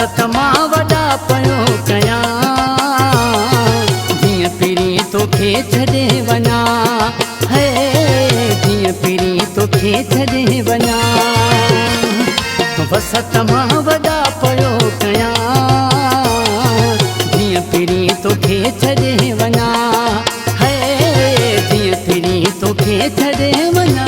बसत मां वॾा पयो कयां जीअं पिरी तोखे छॾे वञा है जीअं पिरी तोखे छॾे वञा बसत मां वॾा पयो कयां जीअं पिरी तोखे छॾे वञा है जीअं पिरी तोखे छॾे वञा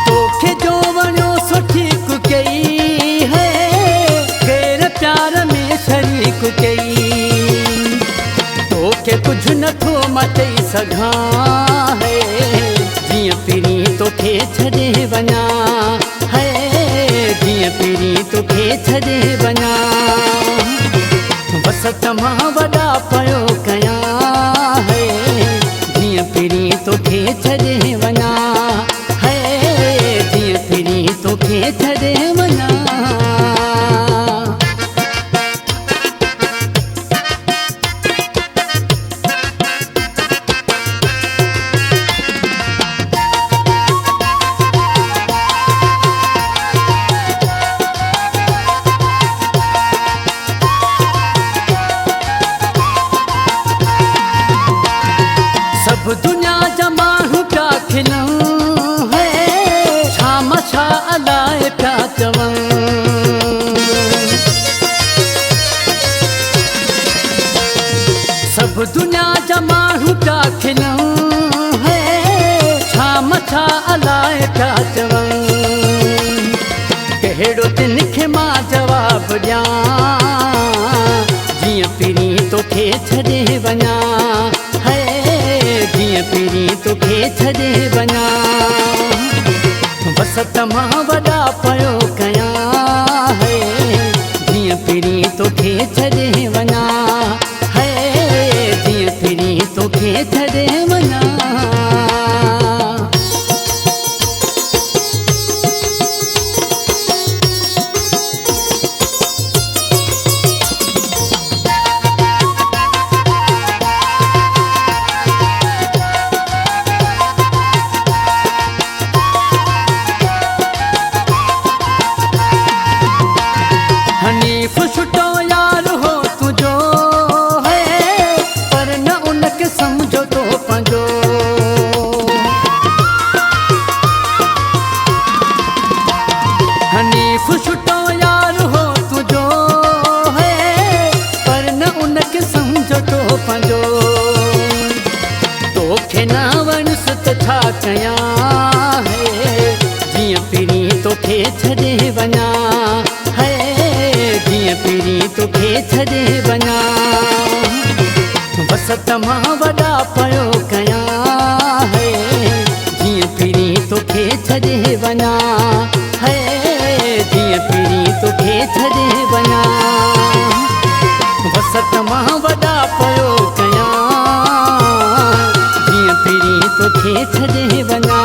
तोखे जो वणियो सो ठीक कई है गैर प्यार में शरीक कई तोखे कुछ नथो मां चई सघां है जीअं पिरी तोखे छॾे वञा है जीअं पिरी तोखे छॾे वञा बसत मां वॾा पयो कयां है जीअं पिरी तोखे छॾे वञा है जीअं पिरी तोखे छॾे वञा सब दुनिया जा माण्हू पिया खिलऊं है शाम छा अलाए पिया चवऊं सब दुनिया जा माण्हू पिया खिलऊं है शाम छा अलाए पिया चवऊं कहिड़ो तिन खे मां जवाब ॾियां जीअं पिरी तोखे छॾे वञा जीअं पिरी तोखे छॾे वञा बसत मां वॾा पयो कयां है जीअं पिरी तोखे छॾे वञा है जीअं पिरी तोखे छॾे वञा हनीफ छुटो यार हो तुझो है पर न उनके समझो तो पंजो हनीफ छुटो यार हो तुझो है पर न उनके समझो तो पंजो तोखे न वणिस त छा कयां है जीअं पिरी तोखे छॾे वञा है जीअं पिरी तोखे छॾे वञा बसत मां वॾा पयो कयां है जीअं पिरी तोखे छॾे वञा है जीअं पिरी तोखे छॾे वञा बसत मां वॾा पयो कयां जीअं पिरी तोखे छॾे वञा